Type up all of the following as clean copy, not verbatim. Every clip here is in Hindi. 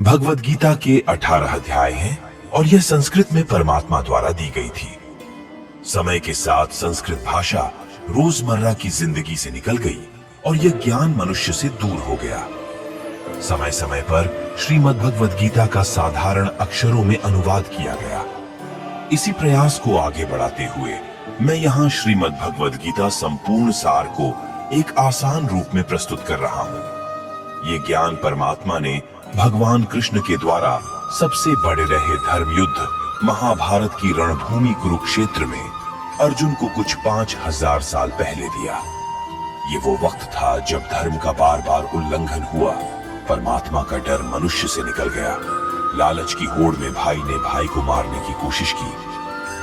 भगवद गीता के 18 अध्याय हैं और यह संस्कृत में परमात्मा द्वारा दी गई थी। समय के साथ संस्कृत भाषा रोजमर्रा की जिंदगी से निकल गई और यह ज्ञान मनुष्य से दूर हो गया। समय समय पर श्रीमद् भगवद गीता का साधारण अक्षरों में अनुवाद किया गया। इसी प्रयास को आगे बढ़ाते हुए मैं यहाँ श्रीमद् भगवद गीता संपूर्ण सार को एक आसान रूप में प्रस्तुत कर रहा हूँ। ये ज्ञान परमात्मा ने भगवान कृष्ण के द्वारा सबसे बड़े रहे धर्म युद्ध महाभारत की रणभूमि कुरुक्षेत्र में अर्जुन को कुछ 5000 साल पहले दिया। ये वो वक्त था जब धर्म का बार बार उल्लंघन हुआ, परमात्मा का डर मनुष्य से निकल गया। लालच की होड़ में भाई ने भाई को मारने की कोशिश की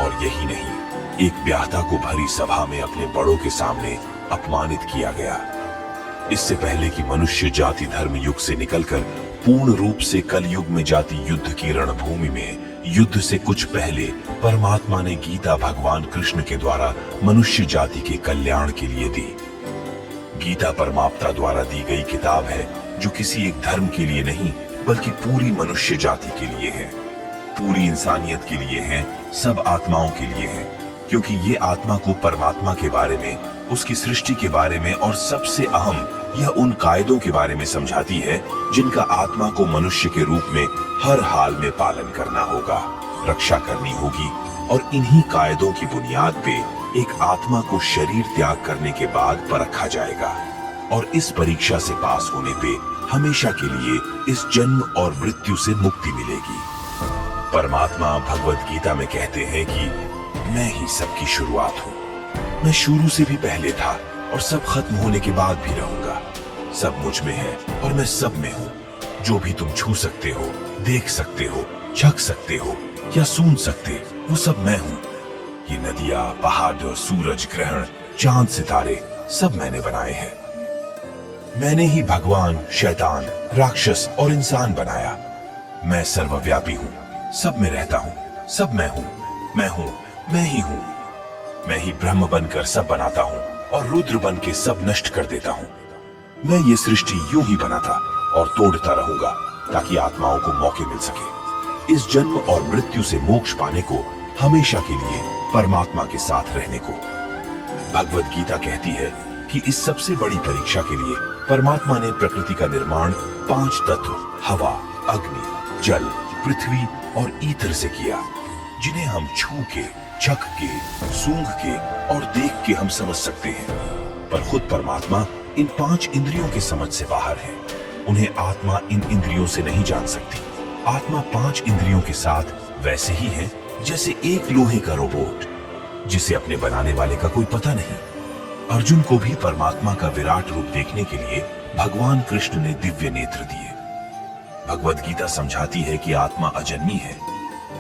और यही नहीं, एक ब्याहता को भरी सभा में अपने बड़ों के सामने अपमानित किया गया। इससे पहले कि मनुष्य जाति धर्म युग से निकलकर पूर्ण रूप से कलयुग में जाति युद्ध की रणभूमि में युद्ध से कुछ पहले परमात्मा ने गीता भगवान कृष्ण के द्वारा मनुष्य जाति के कल्याण के लिए दी। गीता परमात्मा द्वारा दी गई किताब है जो किसी एक धर्म के लिए नहीं बल्कि पूरी मनुष्य जाति के लिए है, पूरी इंसानियत के लिए है, सब आत्माओं के लिए है। क्योंकि ये आत्मा को परमात्मा के बारे में, उसकी सृष्टि के बारे में और सबसे अहम यह उन कायदों के बारे में समझाती है जिनका आत्मा को मनुष्य के रूप में हर हाल में पालन करना होगा, रक्षा करनी होगी। और इन्हीं कायदों की बुनियाद पे एक आत्मा को शरीर त्याग करने के बाद परखा जाएगा और इस परीक्षा से पास होने पे हमेशा के लिए इस जन्म और मृत्यु से मुक्ति मिलेगी। परमात्मा भगवद गीता में कहते हैं कि मैं ही सबकी शुरुआत हूँ, मैं शुरू से भी पहले था और सब खत्म होने के बाद भी रहूंगा। सब मुझ में है और मैं सब में हूँ। जो भी तुम छू सकते हो, देख सकते हो, छक सकते हो या सूंघ सकते, वो सब मैं हूँ। ये नदियां, पहाड़, सूरज, ग्रहण, चांद, सितारे सब मैंने बनाए हैं। मैंने ही भगवान, शैतान, राक्षस और इंसान बनाया। मैं सर्वव्यापी हूँ, सब में रहता हूँ, सब मैं हूँ, मैं ही हूँ। मैं ही ब्रह्म बनकर सब बनाता हूँ और रुद्र बन के सब नष्ट कर देता हूँ। मैं ये सृष्टि यूं ही बनाता और तोड़ता रहूंगा ताकि आत्माओं को मौके मिल सके इस जन्म और मृत्यु से मोक्ष पाने को, हमेशा के लिए परमात्मा के साथ रहने को। भगवद गीता कहती है कि इस सबसे बड़ी परीक्षा के लिए परमात्मा ने प्रकृति का निर्माण 5 तत्व हवा, अग्नि, जल, पृथ्वी और ईथर से किया, जिन्हें हम छू के, छक के, सूंघ के और देख के हम समझ सकते हैं। पर खुद परमात्मा इन 5 इंद्रियों के समझ से बाहर है। उन्हें आत्मा इन इंद्रियों से नहीं जान सकती। आत्मा 5 इंद्रियों के साथ वैसे ही है जैसे एक लोहे का रोबोट जिसे अपने बनाने वाले का कोई पता नहीं। अर्जुन को भी परमात्मा का विराट रूप देखने के लिए भगवान कृष्ण ने दिव्य नेत्र दिए। भगवद गीता समझाती है कि आत्मा अजन्मी है,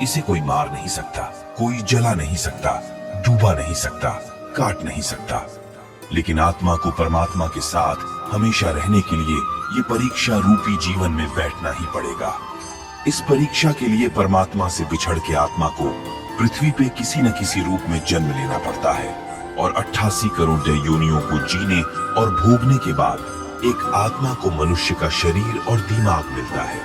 इसे कोई मार नहीं सकता, कोई जला नहीं सकता, डूबा नहीं सकता, काट नहीं सकता। लेकिन आत्मा को परमात्मा के साथ हमेशा रहने के लिए ये परीक्षा रूपी जीवन में बैठना ही पड़ेगा। इस परीक्षा के लिए परमात्मा से बिछड़ के आत्मा को पृथ्वी पे किसी न किसी रूप में जन्म लेना पड़ता है और 88 करोड़ योनियों को जीने और भोगने के बाद एक आत्मा को मनुष्य का शरीर और दिमाग मिलता है।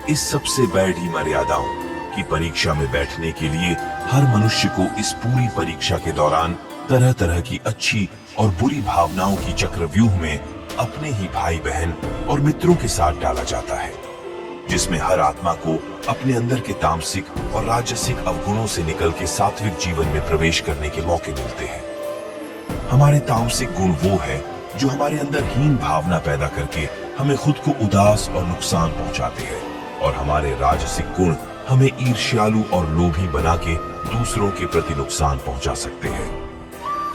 इस सबसे बैठी मर्यादाओं की परीक्षा में बैठने के लिए हर मनुष्य को इस पूरी परीक्षा के दौरान तरह तरह की अच्छी और बुरी भावनाओं की चक्रव्यूह में अपने ही भाई बहन और मित्रों के साथ डाला जाता है, जिसमें हर आत्मा को अपने अंदर के तामसिक और राजसिक अवगुणों से निकल के सात्विक जीवन में प्रवेश करने के मौके मिलते हैं। हमारे तामसिक गुण वो है जो हमारे अंदर हीन भावना पैदा करके हमें खुद को उदास और नुकसान पहुंचाते हैं, और हमारे राजसिक गुण हमें ईर्ष्यालु और लोभी बना के दूसरों के प्रति नुकसान पहुंचा सकते हैं।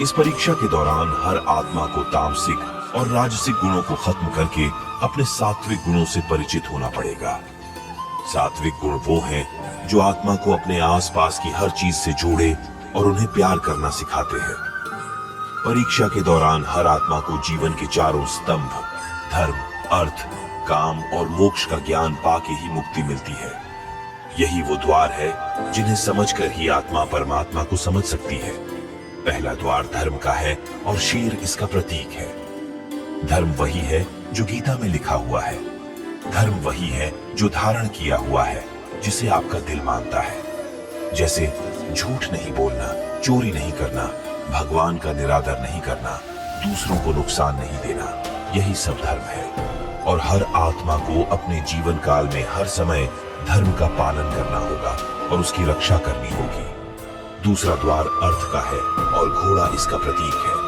इस परीक्षा के दौरान हर आत्मा को तामसिक और राजसिक गुणों को खत्म करके अपने सात्विक गुणों से परिचित होना पड़ेगा। सात्विक गुण वो हैं जो आत्मा को अपने आसपास की हर चीज से जोड़े और उन्हें प्यार करना सिखाते हैं। परीक्षा के दौरान हर आत्मा को जीवन के चारों स्तंभ धर्म, अर्थ, काम और मोक्ष का ज्ञान पाके ही मुक्ति मिलती है। यही वो द्वार है जिन्हें समझकर ही आत्मा परमात्मा को समझ सकती है। पहला द्वार धर्म का है और शेर इसका प्रतीक है। धर्म वही है जो गीता में लिखा हुआ है। धर्म वही है जो धारण किया हुआ है, जिसे आपका दिल मानता है। जैसे झूठ नहीं बोलना, चोरी नहीं करना, भगवान का निरादर नहीं करना, दूसरों को नुकसान नहीं देना, यही सब धर्म है। और हर आत्मा को अपने जीवन काल में हर समय धर्म का पालन करना होगा और उसकी रक्षा करनी होगी। दूसरा द्वार अर्थ का है और घोड़ा इसका प्रतीक है।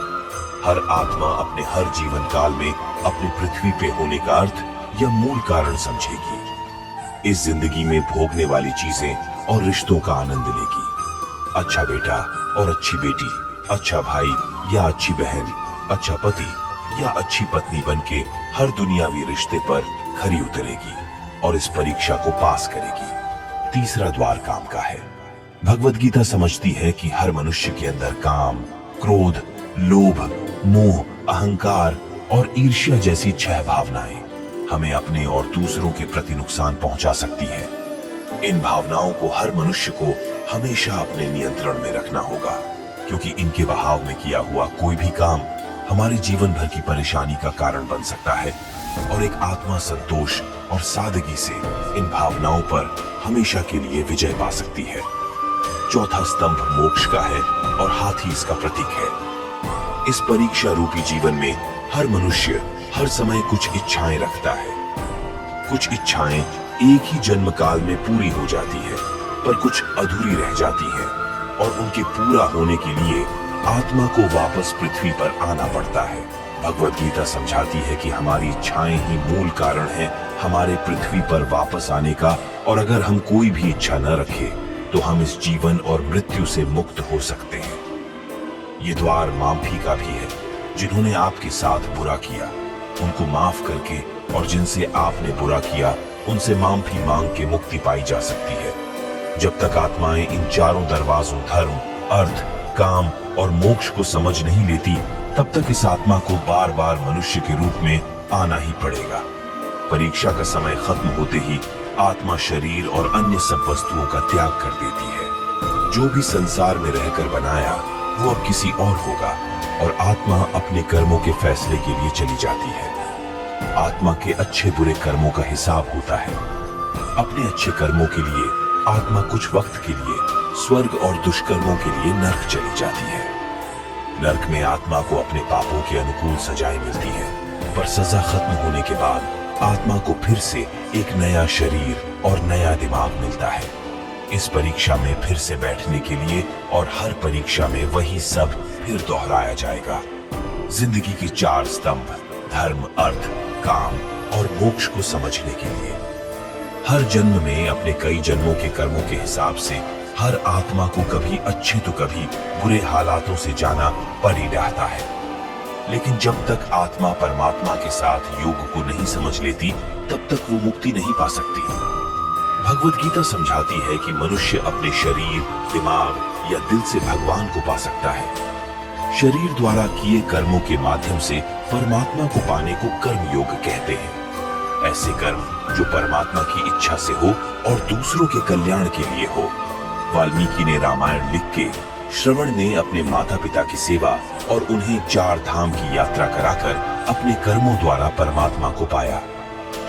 हर आत्मा अपने हर जीवन काल में अपनी पृथ्वी पे होने का अर्थ या मूल कारण समझेगी। इस जिंदगी में भोगने वाली चीजें और रिश्तों का आनंद लेगी। अच्छा बेटा और अच्छी बेटी, अच्छा भाई या अच्छी बहन, अच्छा पति या अच्छी पत्नी बनके हर दुनियावी रिश्ते पर खरी उतरेगी और इस परीक्षा को पास करेगी। तीसरा द्वार काम का है। भगवत गीता समझती है कि हर मनुष्य के अंदर काम, क्रोध, लोभ, मोह, अहंकार और ईर्ष्या जैसी 6 भावनाएं हमें अपने और दूसरों के प्रति नुकसान पहुंचा सकती है। इन भावनाओं को हर मनुष्य को हमेशा अपने नियंत्रण में रखना होगा, क्योंकि इनके बहाव में किया हुआ कोई भी काम हमारे जीवन भर की परेशानी का कारण बन सकता है और एक आत्मा संतोष और सादगी से इन भावनाओं पर हमेशा के लिए विजय पा सकती है। चौथा स्तंभ मोक्ष का है और हाथी इसका प्रतीक है। इस परीक्षा रूपी जीवन में हर मनुष्य हर समय कुछ इच्छाएं रखता है। कुछ इच्छाएं एक ही जन्म काल में पूरी हो जाती है, पर कुछ अधूरी रह जाती है और उनके पूरा होने के लिए आत्मा को वापस पृथ्वी पर आना पड़ता है। भगवत गीता समझाती है कि हमारी इच्छाएं ही मूल कारण है हमारे पृथ्वी पर वापस आने का, और अगर हम कोई भी इच्छा न रखें तो हम इस जीवन और मृत्यु से मुक्त हो सकते हैं। ये द्वार माफी का भी है। जिन्होंने आपके साथ बुरा किया उनको माफ करके और जिनसे आपने बुरा किया उनसे माफी मांग के मुक्ति पाई जा सकती है। जब तक आत्माएं इन चारों दरवाजों धर्म, अर्थ, काम और मोक्ष को समझ नहीं लेती, तब तक इस आत्मा को बार बार मनुष्य के रूप में आना ही पड़ेगा। परीक्षा का समय खत्म होते ही आत्मा शरीर और अन्य सब वस्तुओं का त्याग कर देती है। जो भी संसार में रहकर बनाया वो अब किसी और होगा और आत्मा अपने कर्मों के फैसले के लिए चली जाती है। आत्मा के अच्छे बुरे कर्मों का हिसाब होता है। अपने अच्छे कर्मों के लिए आत्मा कुछ वक्त के लिए स्वर्ग और दुष्कर्मों के लिए नर्क चली जाती है। नर्क में आत्मा को अपने पापों के अनुकूल सजाएं मिलती है, पर सजा खत्म होने के बाद आत्मा को फिर से एक नया शरीर और नया दिमाग मिलता है। इस परीक्षा में फिर से बैठने के लिए और हर परीक्षा में वही सब फिर दोहराया जाएगा। जिंदगी की 4 स्तंभ धर्म, अर्थ, काम और मोक्ष को समझने के लिए हर जन्म में अपने कई जन्मों के कर्मों के हिसाब से हर आत्मा को कभी अच्छे तो कभी बुरे हालातों से जाना पड़ ही रहता है। लेकिन जब तक आत्मा परमात्मा के साथ योग को नहीं समझ लेती, तब तक वो मुक्ति नहीं पा सकती। भगवत गीता समझाती है कि मनुष्य अपने शरीर, दिमाग या दिल से भगवान को पा सकता है। शरीर द्वारा किए कर्मों के माध्यम से परमात्मा को पाने को कर्म योग कहते हैं। ऐसे कर्म जो परमात्मा की इच्छा से हो और दूसरों के कल्याण के लिए हो। वाल्मीकि ने रामायण लिख के, श्रवण ने अपने माता पिता की सेवा और उन्हें 4 धाम की यात्रा कराकर अपने कर्मों द्वारा परमात्मा को पाया।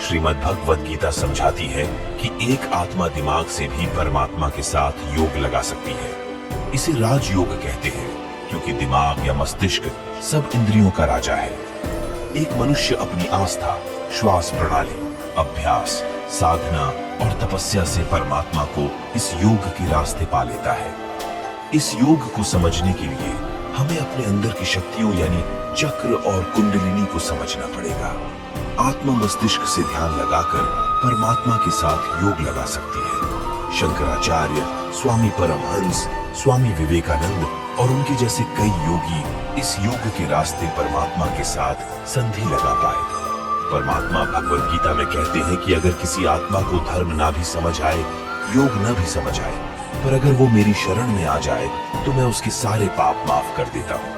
श्रीमद् भगवत गीता समझाती है कि एक आत्मा दिमाग से भी परमात्मा के साथ योग लगा सकती है। इसे राजयोग कहते हैं, क्योंकि दिमाग या मस्तिष्क सब इंद्रियों का राजा है। एक मनुष्य अपनी आस्था, श्वास प्रणाली, अभ्यास, साधना और तपस्या से परमात्मा को इस योग के रास्ते पा लेता है। इस योग को समझने के लिए हमें अपने अंदर की शक्तियों यानी चक्र और कुंडलिनी को समझना पड़ेगा। आत्मा मस्तिष्क से ध्यान लगाकर परमात्मा के साथ योग लगा सकती है। शंकराचार्य, स्वामी परमहंस, स्वामी विवेकानंद और उनके जैसे कई योगी इस योग के रास्ते परमात्मा के साथ संधि लगा पाए। परमात्मा भगवत गीता में कहते हैं कि अगर किसी आत्मा को धर्म ना भी समझ आए, योग ना भी समझ आए, पर अगर वो मेरी शरण में आ जाए तो मैं उसके सारे पाप माफ कर देता हूँ।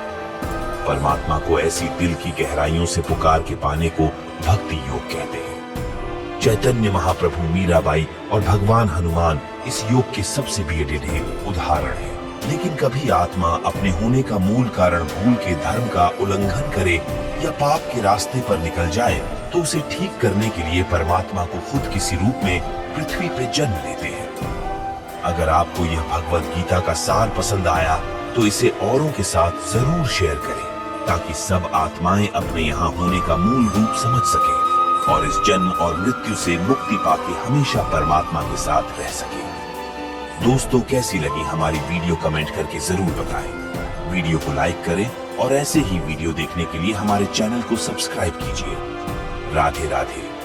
परमात्मा को ऐसी दिल की गहराइयों से पुकार के पाने को भक्ति योग कहते हैं। चैतन्य महाप्रभु, मीराबाई और भगवान हनुमान इस योग के सबसे बेढे उदाहरण हैं। लेकिन कभी आत्मा अपने होने का मूल कारण भूल के धर्म का उल्लंघन करे या पाप के रास्ते पर निकल जाए तो उसे ठीक करने के लिए परमात्मा को खुद किसी रूप में पृथ्वी पे जन्म लेते हैं। अगर आपको यह भगवत गीता का सार पसंद आया तो इसे औरों के साथ जरूर शेयर करें, ताकि सब आत्माएं अपने यहाँ होने का मूल रूप समझ सके और इस जन्म और मृत्यु से मुक्ति पाके हमेशा परमात्मा के साथ रह सके। दोस्तों, कैसी लगी हमारी वीडियो कमेंट करके जरूर बताएं। वीडियो को लाइक करें और ऐसे ही वीडियो देखने के लिए हमारे चैनल को सब्सक्राइब कीजिए। राधे राधे।